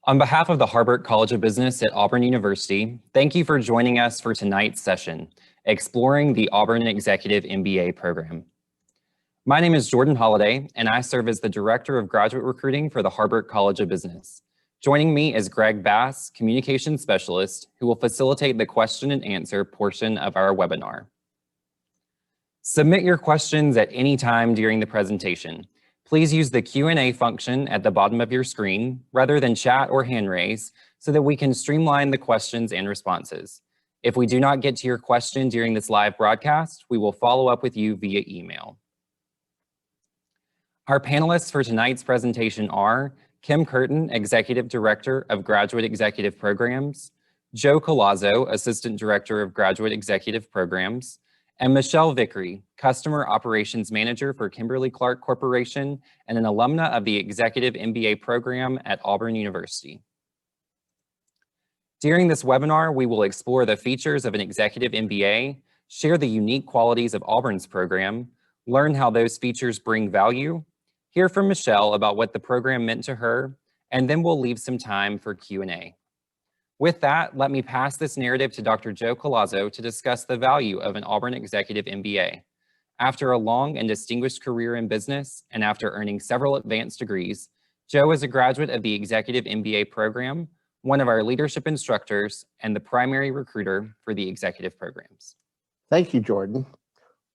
On behalf of the Harbert College of Business at Auburn University, thank you for joining us for tonight's session, Exploring the Auburn Executive MBA program. My name is Jordan Holliday, and I serve as the Director of Graduate Recruiting for the Harbert College of Business. Joining me is Greg Bass, Communications Specialist, who will facilitate the question and answer portion of our webinar. Submit your questions at any time during the presentation. Please use the Q&A function at the bottom of your screen rather than chat or hand raise so that we can streamline the questions and responses. If we do not get to your question during this live broadcast, we will follow up with you via email. Our panelists for tonight's presentation are Kim Curtin, Executive Director of Graduate Executive Programs, Joe Colazzo, Assistant Director of Graduate Executive Programs, and Michelle Vickery, Customer Operations Manager for Kimberly-Clark Corporation and an alumna of the Executive MBA program at Auburn University. During this webinar, we will explore the features of an Executive MBA, share the unique qualities of Auburn's program, learn how those features bring value, hear from Michelle about what the program meant to her, and then we'll leave some time for Q&A. With that, let me pass this narrative to Dr. Joe Colazzo to discuss the value of an Auburn Executive MBA. After a long and distinguished career in business, and after earning several advanced degrees, Joe is a graduate of the Executive MBA program, one of our leadership instructors, and the primary recruiter for the executive programs. Thank you, Jordan.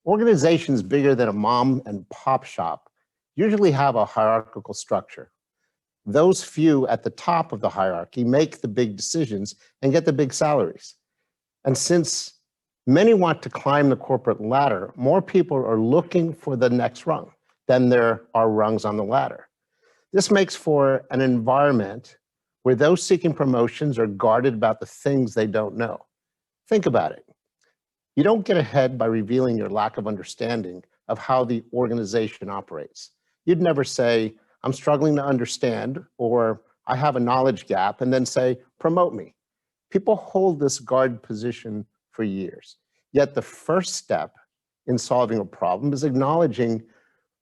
Organizations bigger than a mom and pop shop usually have a hierarchical structure. Those few at the top of the hierarchy make the big decisions and get the big salaries. And since many want to climb the corporate ladder, more people are looking for the next rung than there are rungs on the ladder. This makes for an environment where those seeking promotions are guarded about the things they don't know. Think about it. You don't get ahead by revealing your lack of understanding of how the organization operates. You'd never say, I'm struggling to understand, or I have a knowledge gap, and then say, promote me. People hold this guard position for years. Yet the first step in solving a problem is acknowledging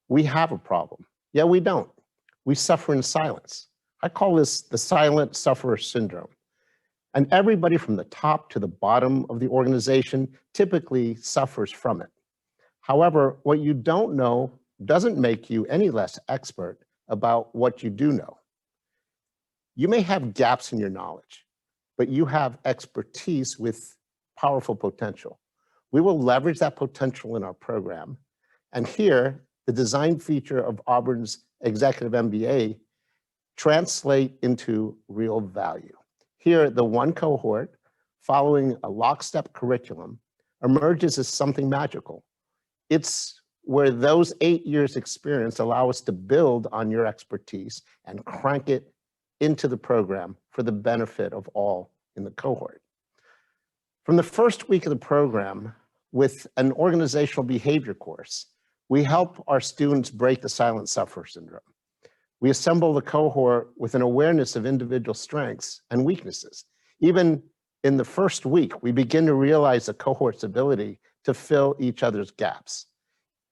we have a problem. Yeah, we don't. We suffer in silence. I call this the silent sufferer syndrome. And everybody from the top to the bottom of the organization typically suffers from it. However, what you don't know doesn't make you any less expert about what you do know. You may have gaps in your knowledge, but you have expertise with powerful potential. We will leverage that potential in our program. And here, the design feature of Auburn's Executive MBA translate into real value. Here, the one cohort following a lockstep curriculum emerges as something magical. It's where those 8 years experience allow us to build on your expertise and crank it into the program for the benefit of all in the cohort. From the first week of the program, with an organizational behavior course, we help our students break the silent sufferer syndrome. We assemble the cohort with an awareness of individual strengths and weaknesses. Even in the first week, we begin to realize the cohort's ability to fill each other's gaps.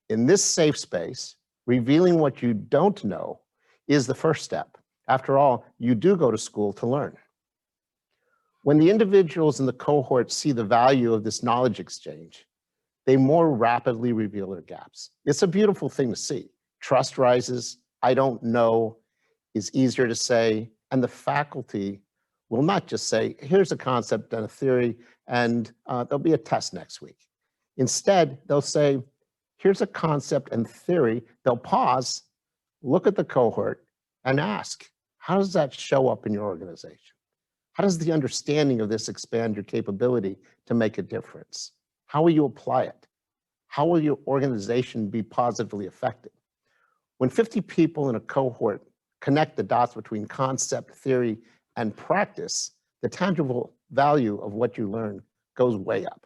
In this safe space, revealing what you don't know is the first step. After all, you do go to school to learn. When the individuals in the cohort see the value of this knowledge exchange, they more rapidly reveal their gaps. It's a beautiful thing to see. Trust rises, I don't know is easier to say, and the faculty will not just say, here's a concept and a theory, and there'll be a test next week. Instead, they'll say, here's a concept and theory. They'll pause, look at the cohort, and ask, how does that show up in your organization? How does the understanding of this expand your capability to make a difference? How will you apply it? How will your organization be positively affected? When 50 people in a cohort connect the dots between concept, theory, and practice, the tangible value of what you learn goes way up.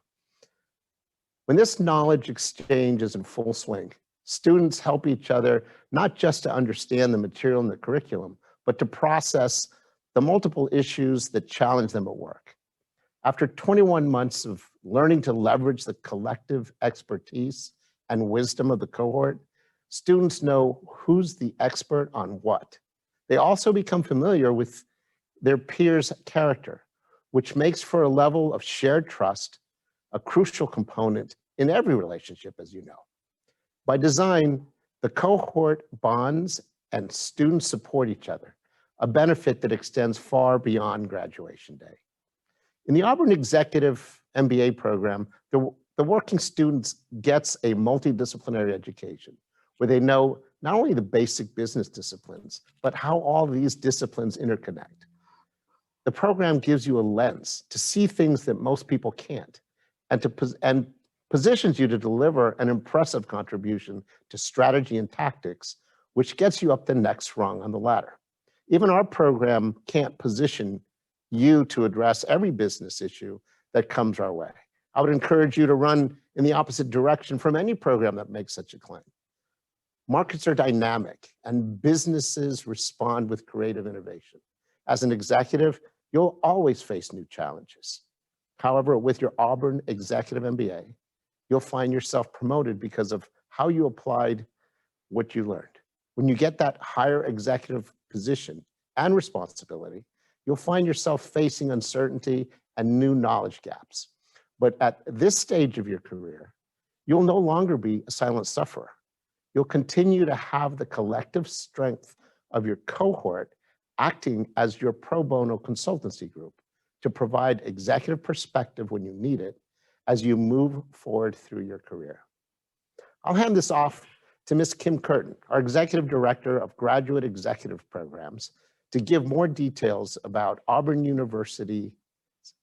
When this knowledge exchange is in full swing, students help each other not just to understand the material in the curriculum, but to process the multiple issues that challenge them at work. After 21 months of learning to leverage the collective expertise and wisdom of the cohort, students know who's the expert on what. They also become familiar with their peers' character, which makes for a level of shared trust, a crucial component in every relationship, as you know. By design, the cohort bonds and students support each other, a benefit that extends far beyond graduation day. In the Auburn Executive MBA program, the working students gets a multidisciplinary education where they know not only the basic business disciplines, but how all these disciplines interconnect. The program gives you a lens to see things that most people can't, and positions you to deliver an impressive contribution to strategy and tactics, which gets you up the next rung on the ladder. Even our program can't position you to address every business issue that comes our way. I would encourage you to run in the opposite direction from any program that makes such a claim. Markets are dynamic and businesses respond with creative innovation. As an executive, you'll always face new challenges. However, with your Auburn Executive MBA, you'll find yourself promoted because of how you applied what you learned. When you get that higher executive position and responsibility, you'll find yourself facing uncertainty and new knowledge gaps. But at this stage of your career, you'll no longer be a silent sufferer. You'll continue to have the collective strength of your cohort acting as your pro bono consultancy group to provide executive perspective when you need it as you move forward through your career. I'll hand this off to Ms. Kim Curtin, our Executive Director of Graduate Executive Programs, to give more details about Auburn University's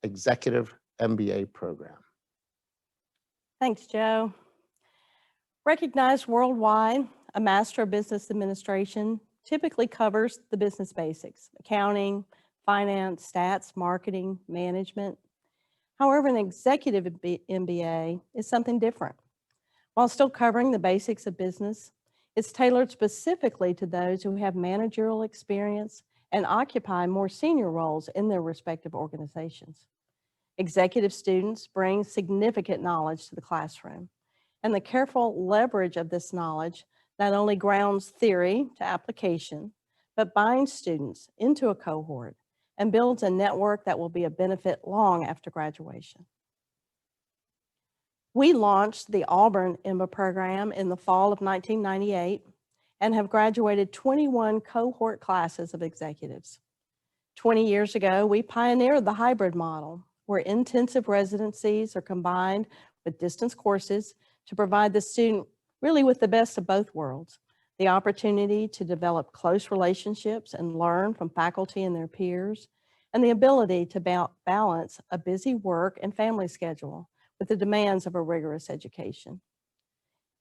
Executive MBA program. Thanks, Joe. Recognized worldwide, a Master of Business Administration typically covers the business basics: accounting, finance, stats, marketing, management. However, an Executive MBA is something different. While still covering the basics of business, it's tailored specifically to those who have managerial experience and occupy more senior roles in their respective organizations. Executive students bring significant knowledge to the classroom, and the careful leverage of this knowledge not only grounds theory to application, but binds students into a cohort and builds a network that will be a benefit long after graduation. We launched the Auburn MBA program in the fall of 1998 and have graduated 21 cohort classes of executives. 20 years ago, we pioneered the hybrid model, where intensive residencies are combined with distance courses to provide the student really with the best of both worlds: the opportunity to develop close relationships and learn from faculty and their peers, and the ability to balance a busy work and family schedule with the demands of a rigorous education.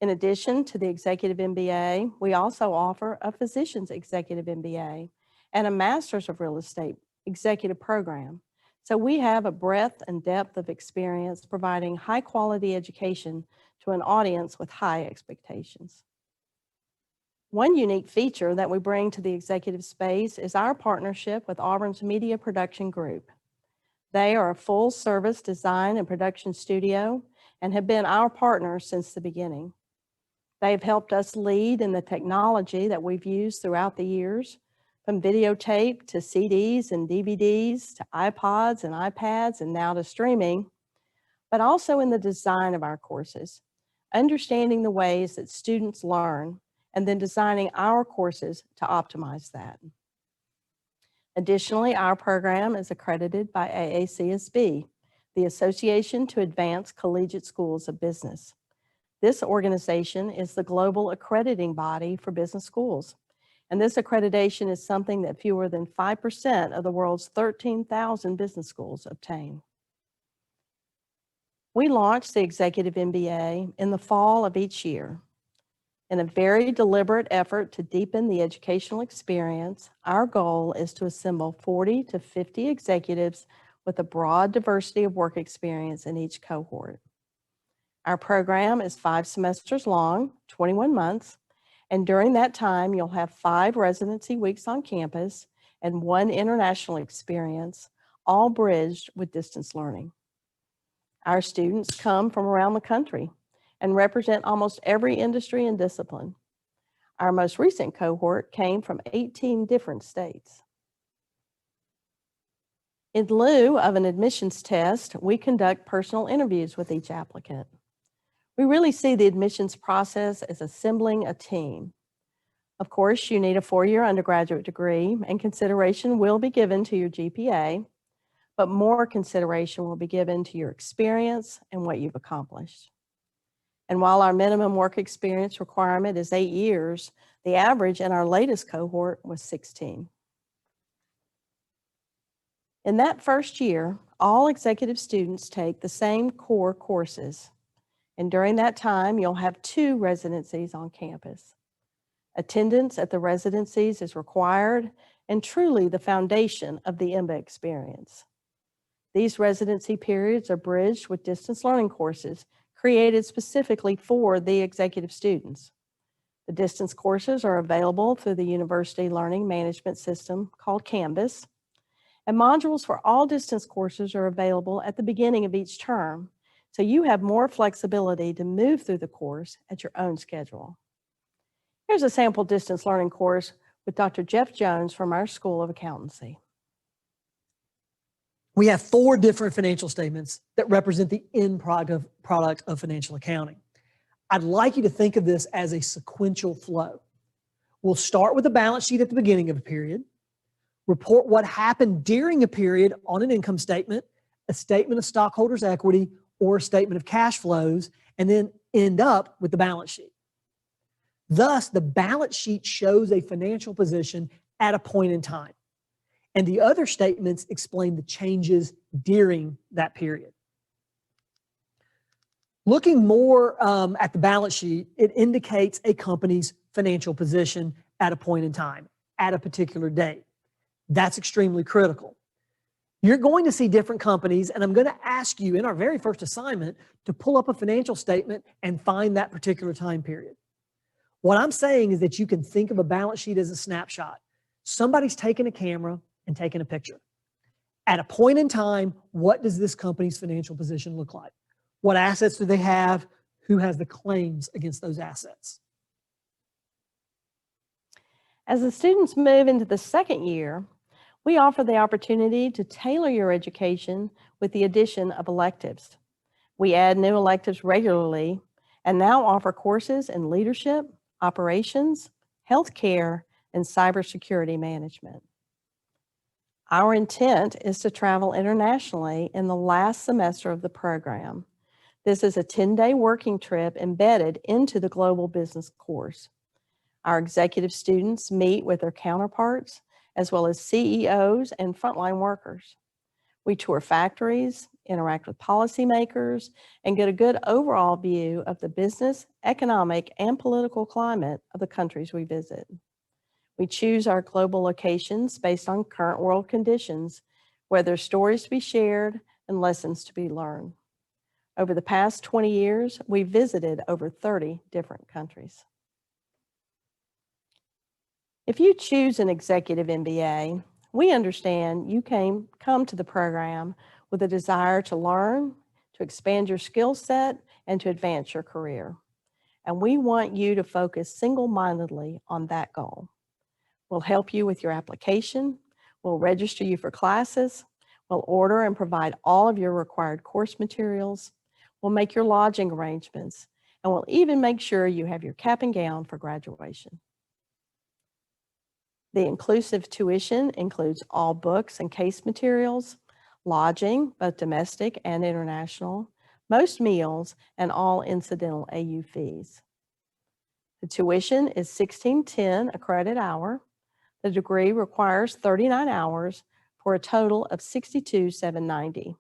In addition to the Executive MBA, we also offer a Physician's Executive MBA and a Master's of Real Estate Executive program. So we have a breadth and depth of experience providing high quality education to an audience with high expectations. One unique feature that we bring to the executive space is our partnership with Auburn's Media Production Group. They are a full-service design and production studio and have been our partners since the beginning. They've helped us lead in the technology that we've used throughout the years, from videotape to CDs and DVDs to iPods and iPads and now to streaming, but also in the design of our courses, understanding the ways that students learn and then designing our courses to optimize that. Additionally, our program is accredited by AACSB, the Association to Advance Collegiate Schools of Business. This organization is the global accrediting body for business schools, and this accreditation is something that fewer than 5% of the world's 13,000 business schools obtain. We launched the Executive MBA in the fall of each year. In a very deliberate effort to deepen the educational experience, our goal is to assemble 40 to 50 executives with a broad diversity of work experience in each cohort. Our program is 5 semesters long, 21 months, and during that time, you'll have 5 residency weeks on campus and 1 international experience, all bridged with distance learning. Our students come from around the country and represent almost every industry and discipline. Our most recent cohort came from 18 different states. In lieu of an admissions test, we conduct personal interviews with each applicant. We really see the admissions process as assembling a team. Of course, you need a 4-year undergraduate degree, and consideration will be given to your GPA, but more consideration will be given to your experience and what you've accomplished. And while our minimum work experience requirement is 8 years, the average in our latest cohort was 16. In that first year, all executive students take the same core courses. And during that time, you'll have 2 residencies on campus. Attendance at the residencies is required and truly the foundation of the MBA experience. These residency periods are bridged with distance learning courses created specifically for the executive students. The distance courses are available through the University Learning Management System called Canvas, and modules for all distance courses are available at the beginning of each term, so you have more flexibility to move through the course at your own schedule. Here's a sample distance learning course with Dr. Jeff Jones from our School of Accountancy. We have 4 different financial statements that represent the end product of financial accounting. I'd like you to think of this as a sequential flow. We'll start with a balance sheet at the beginning of a period, report what happened during a period on an income statement, a statement of stockholders' equity, or a statement of cash flows, and then end up with the balance sheet. Thus, the balance sheet shows a financial position at a point in time, and the other statements explain the changes during that period. Looking more at the balance sheet, it indicates a company's financial position at a point in time, at a particular date. That's extremely critical. You're going to see different companies, and I'm going to ask you in our very first assignment to pull up a financial statement and find that particular time period. What I'm saying is that you can think of a balance sheet as a snapshot. Somebody's taken a camera and taken a picture. At a point in time, what does this company's financial position look like? What assets do they have? Who has the claims against those assets? As the students move into the second year, we offer the opportunity to tailor your education with the addition of electives. We add new electives regularly and now offer courses in leadership, operations, healthcare, and cybersecurity management. Our intent is to travel internationally in the last semester of the program. This is a 10-day working trip embedded into the global business course. Our executive students meet with their counterparts, as well as CEOs and frontline workers. We tour factories, interact with policymakers, and get a good overall view of the business, economic, and political climate of the countries we visit. We choose our global locations based on current world conditions, where there's stories to be shared and lessons to be learned. Over the past 20 years, we've visited over 30 different countries. If you choose an executive MBA, we understand you come to the program with a desire to learn, to expand your skill set, and to advance your career. And we want you to focus single-mindedly on that goal. We'll help you with your application, we'll register you for classes, we'll order and provide all of your required course materials, we'll make your lodging arrangements, and we'll even make sure you have your cap and gown for graduation. The inclusive tuition includes all books and case materials, lodging, both domestic and international, most meals, and all incidental AU fees. The tuition is $16.10 a credit hour. The degree requires 39 hours for a total of $62,790.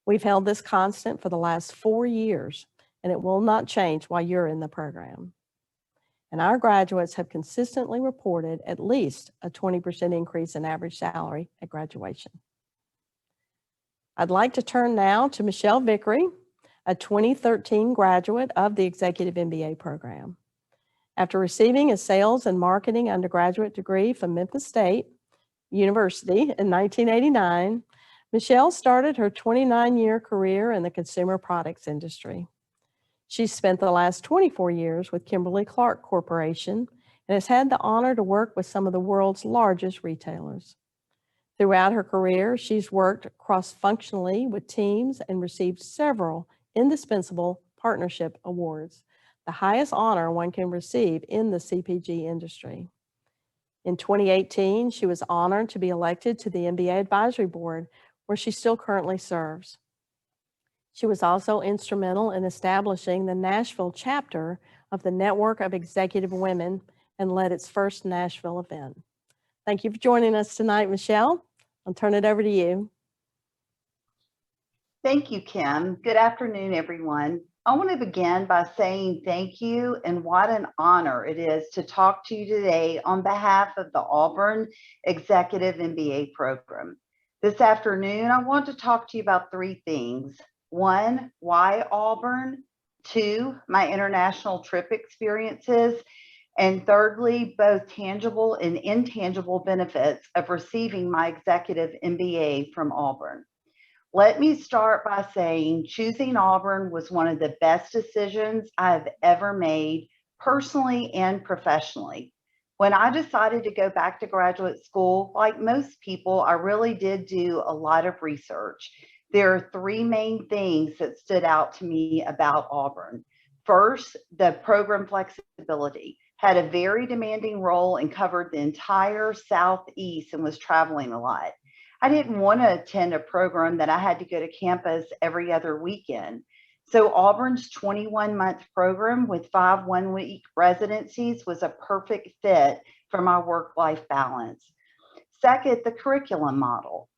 We've held this constant for the last 4 years, and it will not change while you're in the program. And our graduates have consistently reported at least a 20% increase in average salary at graduation. I'd like to turn now to Michelle Vickery, a 2013 graduate of the Executive MBA program. After receiving a sales and marketing undergraduate degree from Memphis State University in 1989, Michelle started her 29-year career in the consumer products industry. She spent the last 24 years with Kimberly-Clark Corporation and has had the honor to work with some of the world's largest retailers. Throughout her career, she's worked cross-functionally with teams and received several indispensable partnership awards, the highest honor one can receive in the CPG industry. In 2018, she was honored to be elected to the MBA Advisory Board, where she still currently serves. She was also instrumental in establishing the Nashville chapter of the Network of Executive Women and led its first Nashville event. Thank you for joining us tonight, Michelle. I'll turn it over to you. Thank you, Kim. Good afternoon, everyone. I want to begin by saying thank you and what an honor it is to talk to you today on behalf of the Auburn Executive MBA program. This afternoon, I want to talk to you about three things. One, why Auburn? Two, my international trip experiences. And thirdly, both tangible and intangible benefits of receiving my executive MBA from Auburn. Let me start by saying choosing Auburn was one of the best decisions I've ever made, personally and professionally. When I decided to go back to graduate school, like most people, I really did do a lot of research. There are three main things that stood out to me about Auburn. First, the program flexibility. Had a very demanding role and covered the entire Southeast and was traveling a lot. I didn't want to attend a program that I had to go to campus every other weekend. So Auburn's 21-month program with 5 one-week residencies was a perfect fit for my work-life balance. Second, the curriculum model.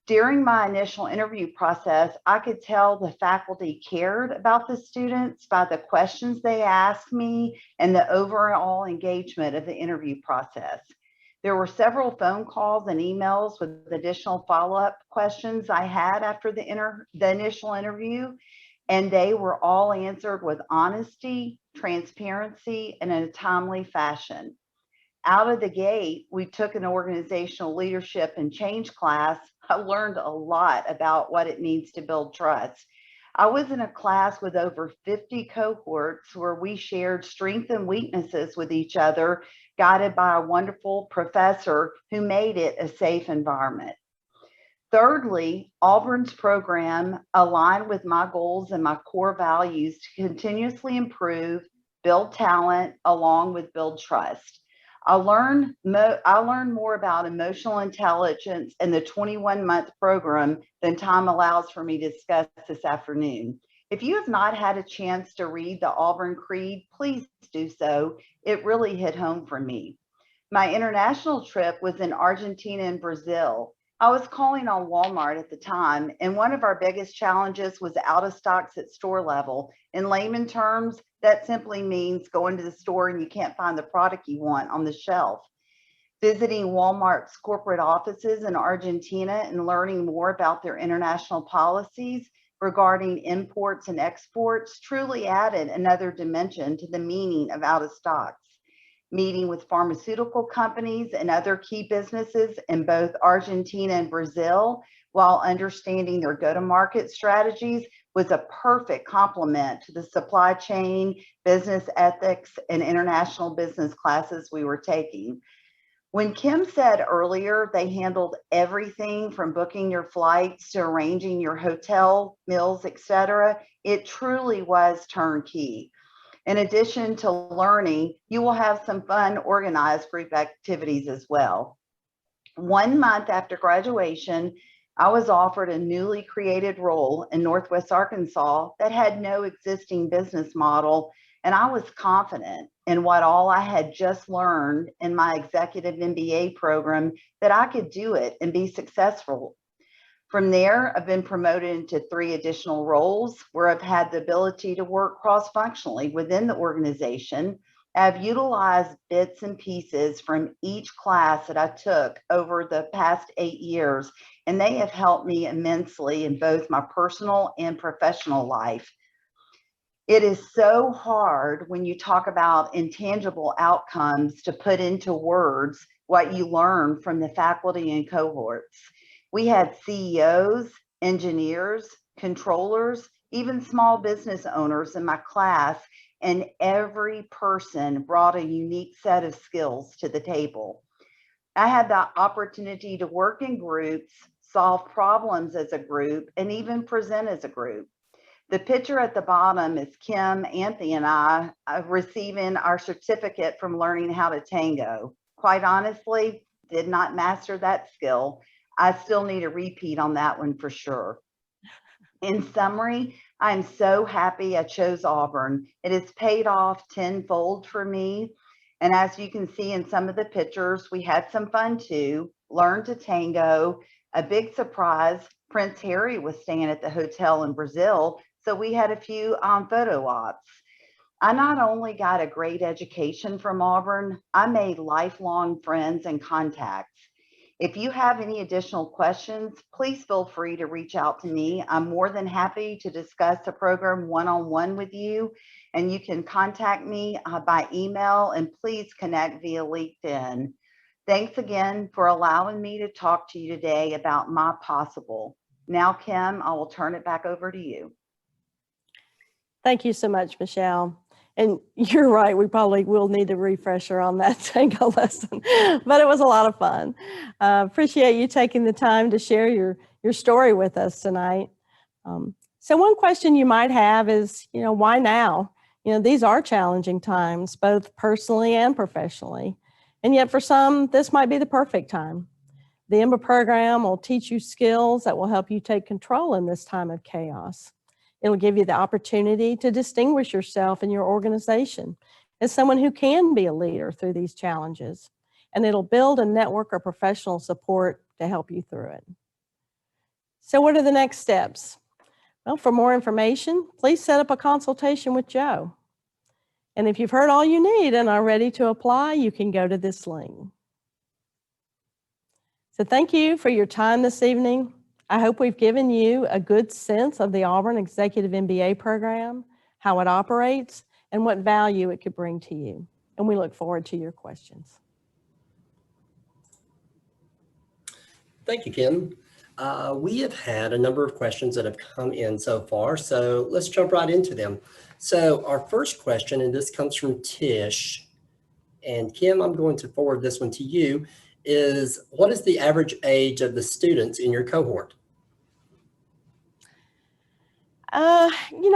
During my initial interview process, I could tell the faculty cared about the students by the questions they asked me and the overall engagement of the interview process. There were several phone calls and emails with additional follow-up questions I had after the initial interview, and they were all answered with honesty, transparency, and in a timely fashion. Out of the gate, we took an organizational leadership and change class. I learned a lot about what it means to build trust. I was in a class with over 50 cohorts where we shared strengths and weaknesses with each other, guided by a wonderful professor who made it a safe environment. Thirdly, Auburn's program aligned with my goals and my core values to continuously improve, build talent, along with build trust. I learned more about emotional intelligence in the 21-month program than time allows for me to discuss this afternoon. If you have not had a chance to read the Auburn Creed, please do so. It really hit home for me. My international trip was in Argentina and Brazil. I was calling on Walmart at the time, and one of our biggest challenges was out of stocks at store level. In layman terms, that simply means going to the store and you can't find the product you want on the shelf. Visiting Walmart's corporate offices in Argentina and learning more about their international policies regarding imports and exports truly added another dimension to the meaning of out of stocks. Meeting with pharmaceutical companies and other key businesses in both Argentina and Brazil while understanding their go-to-market strategies was a perfect complement to the supply chain, business ethics, and international business classes we were taking. When Kim said earlier they handled everything from booking your flights to arranging your hotel, meals, etc., it truly was turnkey. In addition to learning, you will have some fun organized group activities as well. 1 month after graduation, I was offered a newly created role in Northwest Arkansas that had no existing business model, and I was confident in what all I had just learned in my executive MBA program that I could do it and be successful. From there, I've been promoted into 3 additional roles where I've had the ability to work cross-functionally within the organization. I've utilized bits and pieces from each class that I took over the past 8 years, and they have helped me immensely in both my personal and professional life. It is so hard when you talk about intangible outcomes to put into words what you learn from the faculty and cohorts. We had CEOs, engineers, controllers, even small business owners in my class, and every person brought a unique set of skills to the table. I had the opportunity to work in groups, solve problems as a group, and even present as a group. The picture at the bottom is Kim, Anthony, and I receiving our certificate from learning how to tango. Quite honestly, did not master that skill. I still need a repeat on that one for sure. In summary, I'm so happy I chose Auburn. It has paid off tenfold for me. And as you can see in some of the pictures, we had some fun too, learned to tango. A big surprise, Prince Harry was staying at the hotel in Brazil, so we had a few photo ops. I not only got a great education from Auburn, I made lifelong friends and contacts. If you have any additional questions, please feel free to reach out to me. I'm more than happy to discuss the program one-on-one with you, and you can contact me by email, and please connect via LinkedIn. Thanks again for allowing me to talk to you today about my possible. Now, Kim, I will turn it back over to you. Thank you so much, Michelle. And you're right, we probably will need a refresher on that tango lesson, but it was a lot of fun. Appreciate you taking the time to share your story with us tonight. So one question you might have is, why now? These are challenging times, both personally and professionally. And yet for some, this might be the perfect time. The MBA program will teach you skills that will help you take control in this time of chaos. It'll give you the opportunity to distinguish yourself in your organization as someone who can be a leader through these challenges. And it'll build a network of professional support to help you through it. So what are the next steps? Well, for more information, please set up a consultation with Joe. And if you've heard all you need and are ready to apply, you can go to this link. So thank you for your time this evening. I hope we've given you a good sense of the Auburn Executive MBA program, how it operates, and what value it could bring to you. And we look forward to your questions. Thank you, Kim. We have had a number of questions that have come in so far, so let's jump right into them. So our first question, and this comes from Tish, and Kim, I'm going to forward this one to you, is what is the average age of the students in your cohort?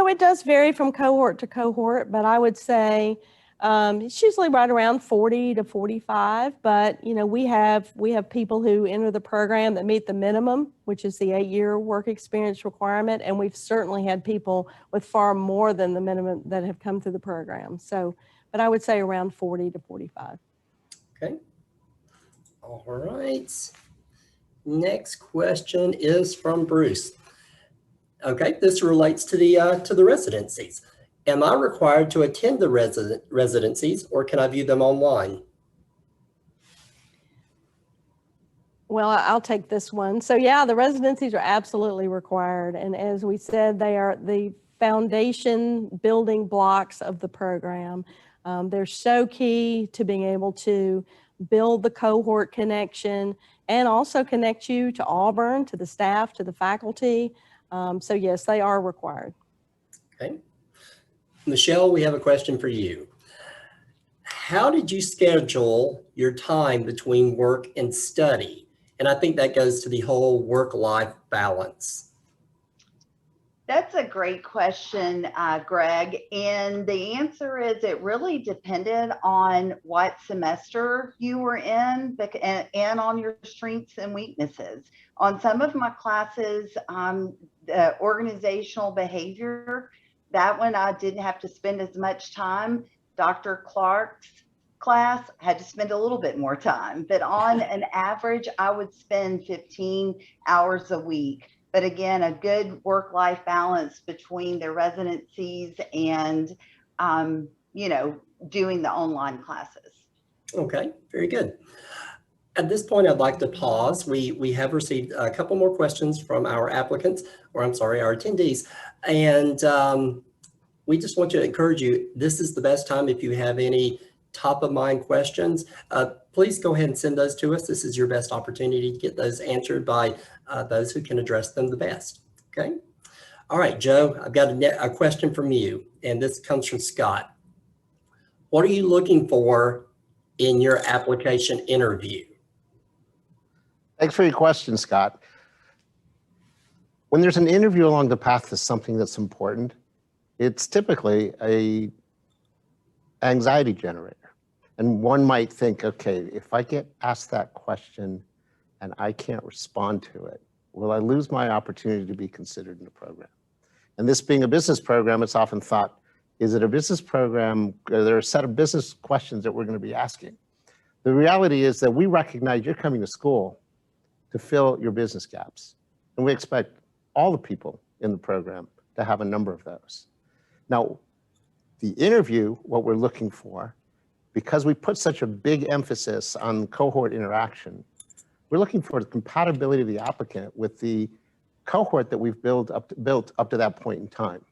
It does vary from cohort to cohort, but I would say it's usually right around 40 to 45. But, we have people who enter the program that meet the minimum, which is the 8-year work experience requirement. And we've certainly had people with far more than the minimum that have come through the program. So, but I would say around 40 to 45. Okay. All right. Next question is from Bruce. Okay, this relates to the residencies. Am I required to attend the residencies, or can I view them online? Well, I'll take this one. So yeah, the residencies are absolutely required. And as we said, they are the foundation building blocks of the program. They're so key to being able to build the cohort connection and also connect you to Auburn, to the staff, to the faculty. So yes, they are required. Okay. Michelle, we have a question for you. How did you schedule your time between work and study? And I think that goes to the whole work-life balance. That's a great question, Greg. And the answer is it really depended on what semester you were in and on your strengths and weaknesses. On some of my classes, the organizational behavior, that one I didn't have to spend as much time. Dr. Clark's class had to spend a little bit more time, but on an average, I would spend 15 hours a week. But again, a good work-life balance between the residencies and, doing the online classes. Okay, very good. At this point, I'd like to pause. We have received a couple more questions from our applicants, or I'm sorry, our attendees. And we just want to encourage you, this is the best time if you have any top of mind questions, please go ahead and send those to us. This is your best opportunity to get those answered by those who can address them the best. Okay. All right, Joe, I've got a question from you, and this comes from Scott. What are you looking for in your application interview? Thanks for your question, Scott. When there's an interview along the path to something that's important, it's typically a anxiety generator. And one might think, okay, if I get asked that question and I can't respond to it, will I lose my opportunity to be considered in the program? And this being a business program, it's often thought, is it a business program? Are there a set of business questions that we're going to be asking? The reality is that we recognize you're coming to school to fill your business gaps. And we expect all the people in the program to have a number of those. Now, the interview, what we're looking for, because we put such a big emphasis on cohort interaction, we're looking for the compatibility of the applicant with the cohort that we've built up to that point in time.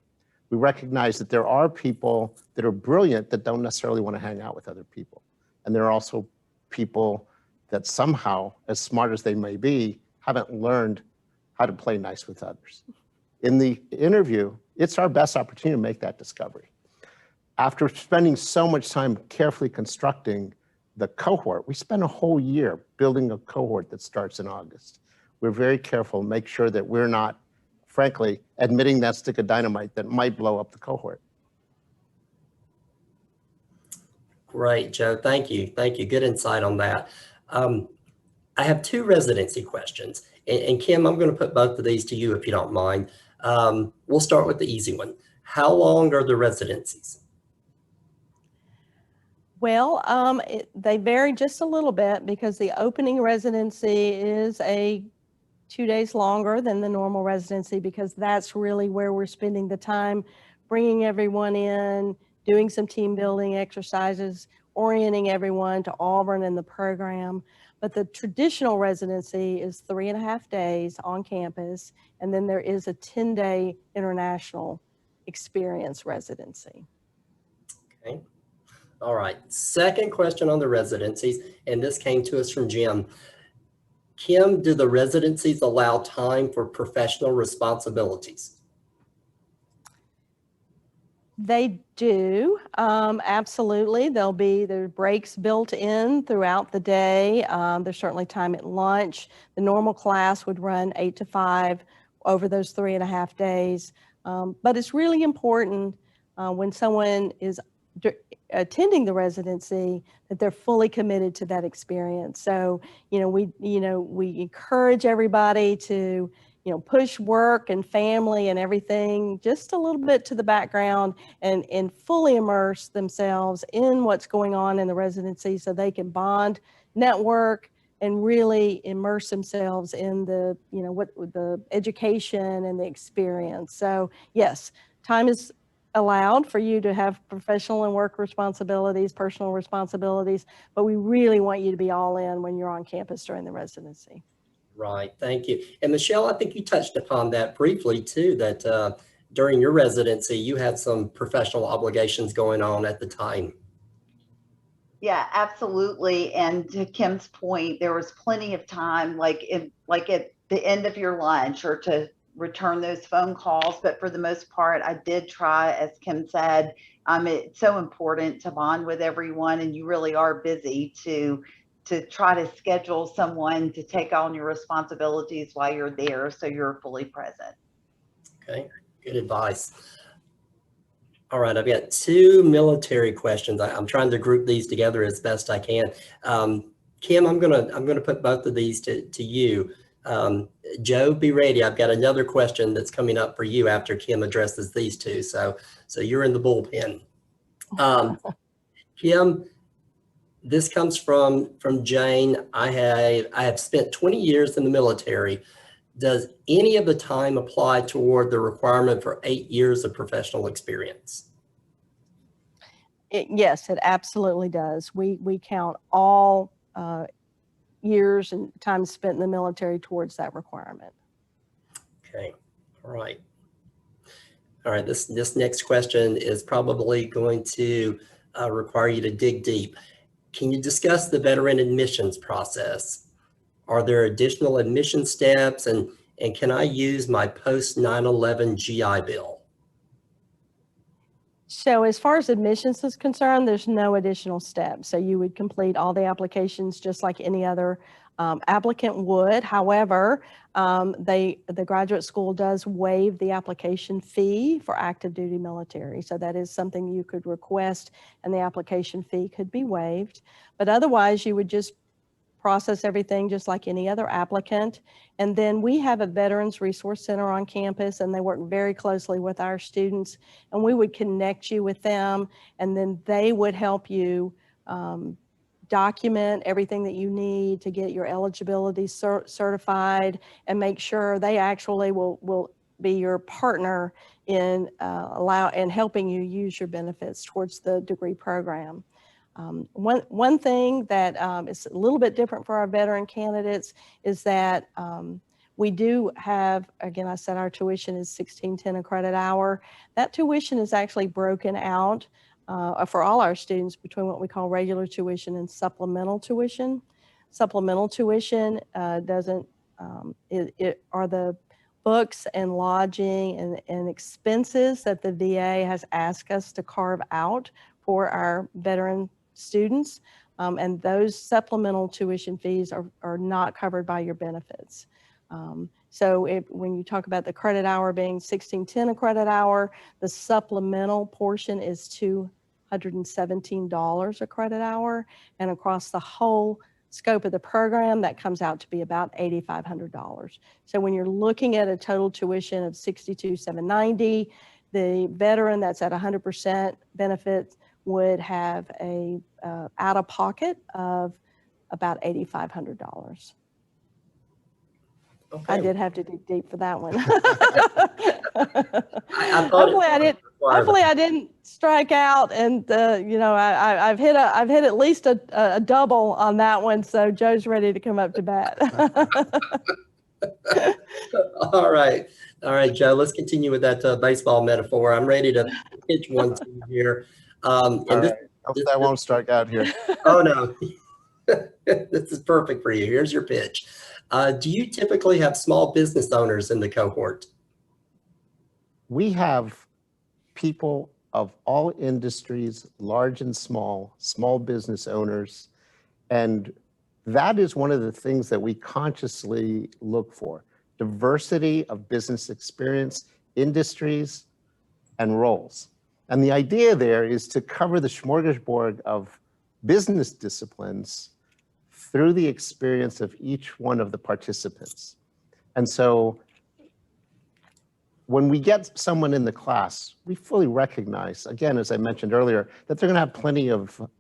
We recognize that there are people that are brilliant that don't necessarily want to hang out with other people. And there are also people that somehow, as smart as they may be, haven't learned how to play nice with others. In the interview, it's our best opportunity to make that discovery. After spending so much time carefully constructing the cohort, we spent a whole year building a cohort that starts in August. We're very careful, make sure that we're not, frankly, admitting that stick of dynamite that might blow up the cohort. Great, Joe. Thank you. Thank you. Good insight on that. I have two residency questions. And Kim, I'm going to put both of these to you if you don't mind. We'll start with the easy one. How long are the residencies? Well, they vary just a little bit because the opening residency is 2 days longer than the normal residency, because that's really where we're spending the time bringing everyone in, doing some team building exercises, orienting everyone to Auburn and the program. But the traditional residency is 3.5 days on campus, and then there is a 10-day international experience residency. Okay. All right. Second question on the residencies, and this came to us from Jim. Kim, do the residencies allow time for professional responsibilities? They do, absolutely. There's breaks built in throughout the day. There's certainly time at lunch. The normal class would run 8 to 5 over those 3.5 days. But it's really important when someone is attending the residency that they're fully committed to that experience. So, we encourage everybody to, push work and family and everything just a little bit to the background and fully immerse themselves in what's going on in the residency so they can bond, network, and really immerse themselves in the, the education and the experience. So yes, time is allowed for you to have professional and work responsibilities, personal responsibilities, but we really want you to be all in when you're on campus during the residency. Right, thank you. And Michelle, I think you touched upon that briefly too, that during your residency, you had some professional obligations going on at the time. Yeah, absolutely. And to Kim's point, there was plenty of time, like at the end of your lunch, or to return those phone calls. But for the most part, I did try, as Kim said, it's so important to bond with everyone, and you really are busy to try to schedule someone to take on your responsibilities while you're there, so you're fully present. Okay, good advice. All right, I've got two military questions. I'm trying to group these together as best I can. Kim, I'm gonna put both of these to you. Joe, be ready. I've got another question that's coming up for you after Kim addresses these two. So you're in the bullpen. Kim, this comes from Jane. I have spent 20 years in the military. Does any of the time apply toward the requirement for 8 years of professional experience? Yes, it absolutely does. We count all years and time spent in the military towards that requirement. Okay, all right. All right, this next question is probably going to require you to dig deep. Can you discuss the veteran admissions process? Are there additional admission steps, and can I use my post 9/11 GI Bill? So as far as admissions is concerned, there's no additional steps. So you would complete all the applications just like any other applicant would. However, the graduate school does waive the application fee for active duty military. So that is something you could request, and the application fee could be waived. But otherwise, you would just process everything just like any other applicant. And then we have a Veterans Resource Center on campus, and they work very closely with our students, and we would connect you with them, and then they would help you document everything that you need to get your eligibility certified, and make sure they actually will be your partner in helping you use your benefits towards the degree program. One thing that is a little bit different for our veteran candidates is that we do have, again, I said our tuition is $16.10 a credit hour. That tuition is actually broken out for all our students between what we call regular tuition and supplemental tuition. Supplemental tuition are the books and lodging and expenses that the VA has asked us to carve out for our veteran students, and those supplemental tuition fees are not covered by your benefits. So when you talk about the credit hour being $16.10 a credit hour, the supplemental portion is $217 a credit hour, and across the whole scope of the program, that comes out to be about $8,500. So when you're looking at a total tuition of $62,790, the veteran that's at 100% benefits would have a out-of-pocket of about $8,500. Okay. I did have to dig deep for that one. Hopefully I didn't strike out, and I've hit at least a double on that one. So Joe's ready to come up to bat. All right, Joe. Let's continue with that baseball metaphor. I'm ready to pitch one to you here. Hopefully I won't strike out here. Oh no, this is perfect for you. Here's your pitch. Do you typically have small business owners in the cohort? We have people of all industries, large and small business owners, and that is one of the things that we consciously look for: diversity of business experience, industries, and roles. And the idea there is to cover the smorgasbord of business disciplines through the experience of each one of the participants. And so when we get someone in the class, we fully recognize, again, as I mentioned earlier, that they're going to have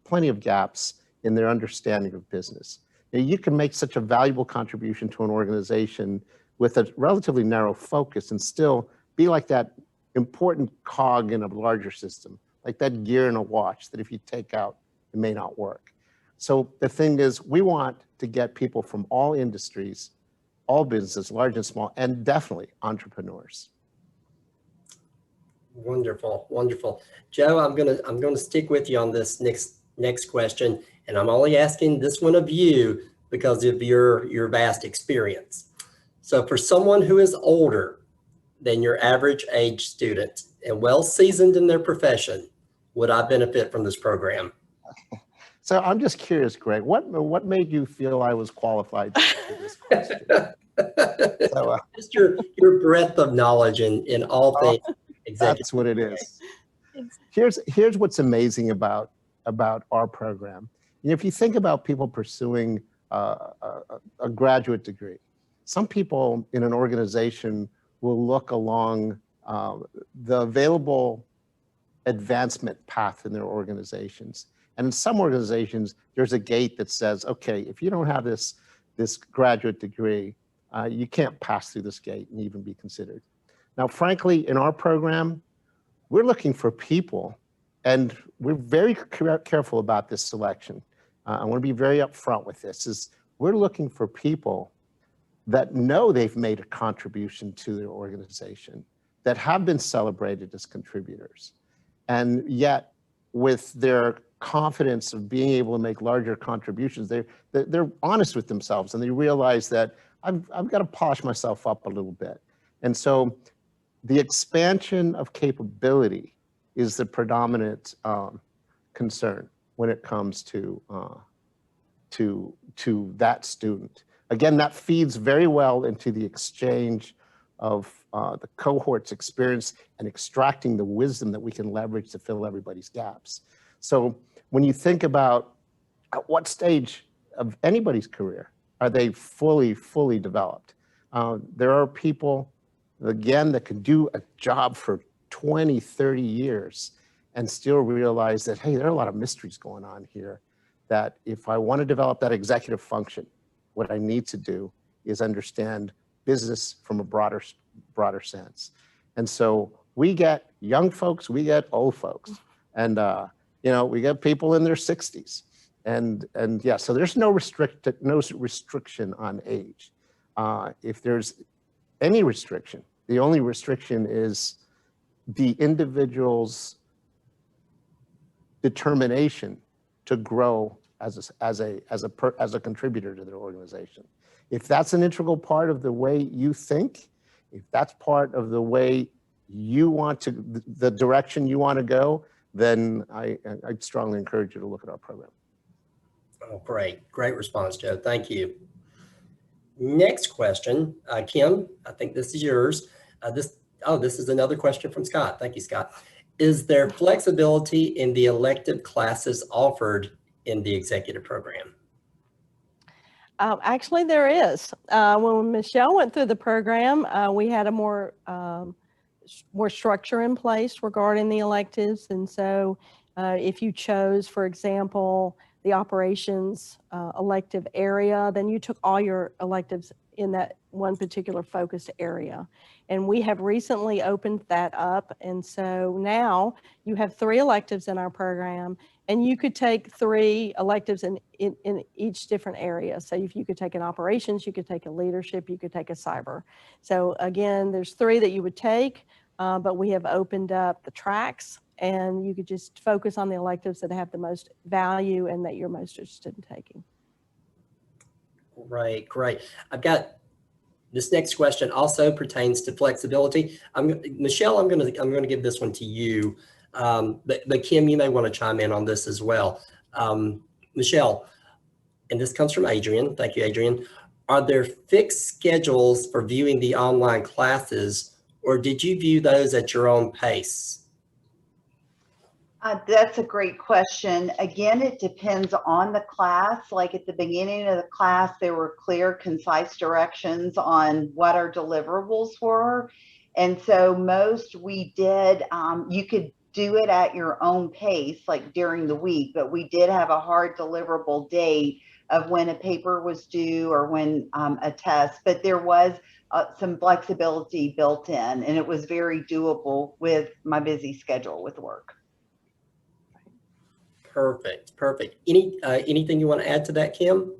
plenty of gaps in their understanding of business. You can make such a valuable contribution to an organization with a relatively narrow focus and still be like that important cog in a larger system, like that gear in a watch that if you take out, it may not work. So the thing is, we want to get people from all industries, all businesses, large and small, and definitely entrepreneurs. Wonderful, wonderful. Joe, I'm gonna stick with you on this next question, and I'm only asking this one of you because of your vast experience. So for someone who is older than your average age student and well seasoned in their profession, would I benefit from this program? So I'm just curious, Greg, what made you feel I was qualified to answer this question? Just your breadth of knowledge in all things executive. That's what it is. Here's what's amazing about our program. If you think about people pursuing a graduate degree, some people in an organization will look along the available advancement path in their organizations. And in some organizations, there's a gate that says, okay, if you don't have this graduate degree, you can't pass through this gate and even be considered. Now, frankly, in our program, we're looking for people, and we're very careful about this selection. I want to be very upfront with this, is we're looking for people that know they've made a contribution to their organization, that have been celebrated as contributors, and yet with their confidence of being able to make larger contributions, they're honest with themselves, and they realize that I've got to polish myself up a little bit. And so the expansion of capability is the predominant concern when it comes to that student. Again, that feeds very well into the exchange of the cohort's experience and extracting the wisdom that we can leverage to fill everybody's gaps. So when you think about at what stage of anybody's career are they fully developed? There are people, again, that can do a job for 20, 30 years and still realize that, hey, there are a lot of mysteries going on here, that if I want to develop that executive function, what I need to do is understand business from a broader sense. And so we get young folks, we get old folks, and we get people in their 60s. And yeah, so there's no restriction on age. If there's any restriction, the only restriction is the individual's determination to grow as a contributor to their organization. If that's an integral part of the way you think, if that's part of the way you want to, the direction you want to go, then I'd strongly encourage you to look at our program. Oh, great response, Joe. Thank you. Next question, Kim, I think this is yours. This is another question from Scott. Thank you, Scott. Is there flexibility in the elective classes offered in the executive program? Actually, there is. When Michelle went through the program, we had a more structure in place regarding the electives. And so if you chose, for example, the operations elective area, then you took all your electives in that one particular focused area. And we have recently opened that up. And so now you have 3 electives in our program, and you could take 3 electives in each different area. So if you could take an operations, you could take a leadership, you could take a cyber. So again, there's 3 that you would take, but we have opened up the tracks, and you could just focus on the electives that have the most value and that you're most interested in taking. Right, great. I've got this next question also pertains to flexibility. Michelle, I'm going to give this one to you, but Kim, you may want to chime in on this as well. Michelle, and this comes from Adrian. Thank you, Adrian. Are there fixed schedules for viewing the online classes, or did you view those at your own pace? That's a great question. Again, it depends on the class. Like at the beginning of the class, there were clear, concise directions on what our deliverables were. And so most we did, you could do it at your own pace, like during the week, but we did have a hard deliverable date of when a paper was due or when a test, but there was some flexibility built in, and it was very doable with my busy schedule with work. Perfect. Anything you want to add to that, Kim?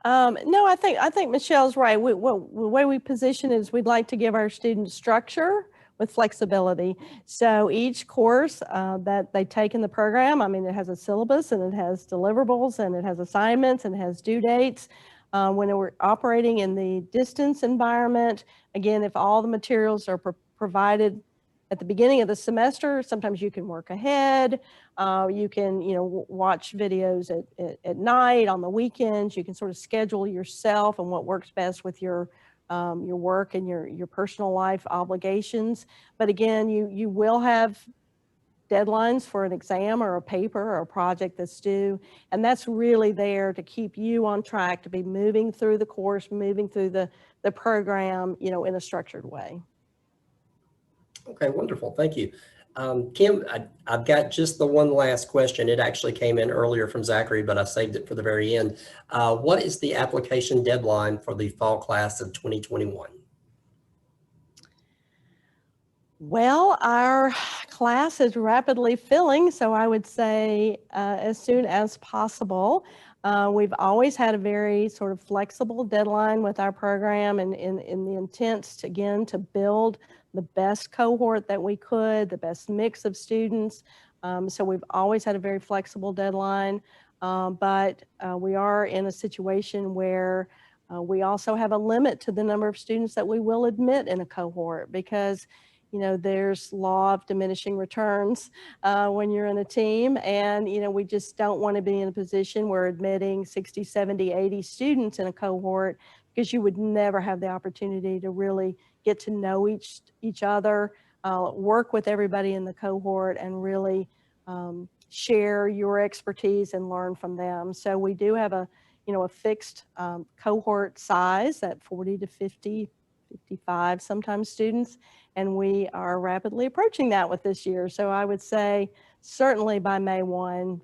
No, I think Michelle's right. The way we position it is we'd like to give our students structure with flexibility. So each course that they take in the program, I mean, it has a syllabus and it has deliverables and it has assignments and it has due dates. When we're operating in the distance environment, again, if all the materials are provided at the beginning of the semester, sometimes you can work ahead. You can, watch videos at night, on the weekends. You can sort of schedule yourself and what works best with your work and your personal life obligations. But again, you will have deadlines for an exam or a paper or a project that's due. And that's really there to keep you on track, to be moving through the course, moving through the program, in a structured way. Okay, wonderful. Thank you. Kim, I've got just the one last question. It actually came in earlier from Zachary, but I saved it for the very end. What is the application deadline for the fall class of 2021? Well, our class is rapidly filling, so I would say as soon as possible. We've always had a very sort of flexible deadline with our program, and in the intent, again, to build the best cohort that we could, the best mix of students. So we've always had a very flexible deadline, but we are in a situation where we also have a limit to the number of students that we will admit in a cohort, because you know, there's law of diminishing returns when you're in a team. And, you know, we just don't want to be in a position where admitting 60, 70, 80 students in a cohort, because you would never have the opportunity to really get to know each other, work with everybody in the cohort, and really share your expertise and learn from them. So we do have a, you know, a fixed cohort size at 40 to 50, 55 sometimes students, and we are rapidly approaching that with this year. So I would say certainly by May 1,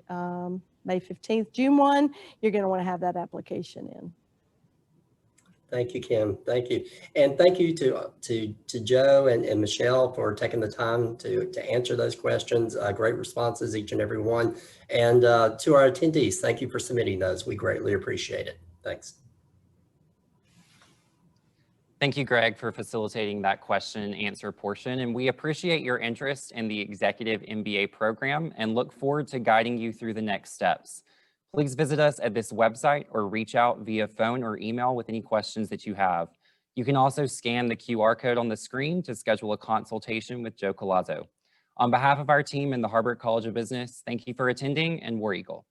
May 15th, June 1, you're going to want to have that application in. Thank you, Kim. Thank you. And thank you to Joe and Michelle for taking the time to answer those questions. Great responses, each and every one. And to our attendees, thank you for submitting those. We greatly appreciate it. Thanks. Thank you, Greg, for facilitating that question and answer portion. And we appreciate your interest in the Executive MBA program and look forward to guiding you through the next steps. Please visit us at this website or reach out via phone or email with any questions that you have. You can also scan the QR code on the screen to schedule a consultation with Joe Collazo. On behalf of our team in the Harbert College of Business, thank you for attending, and War Eagle.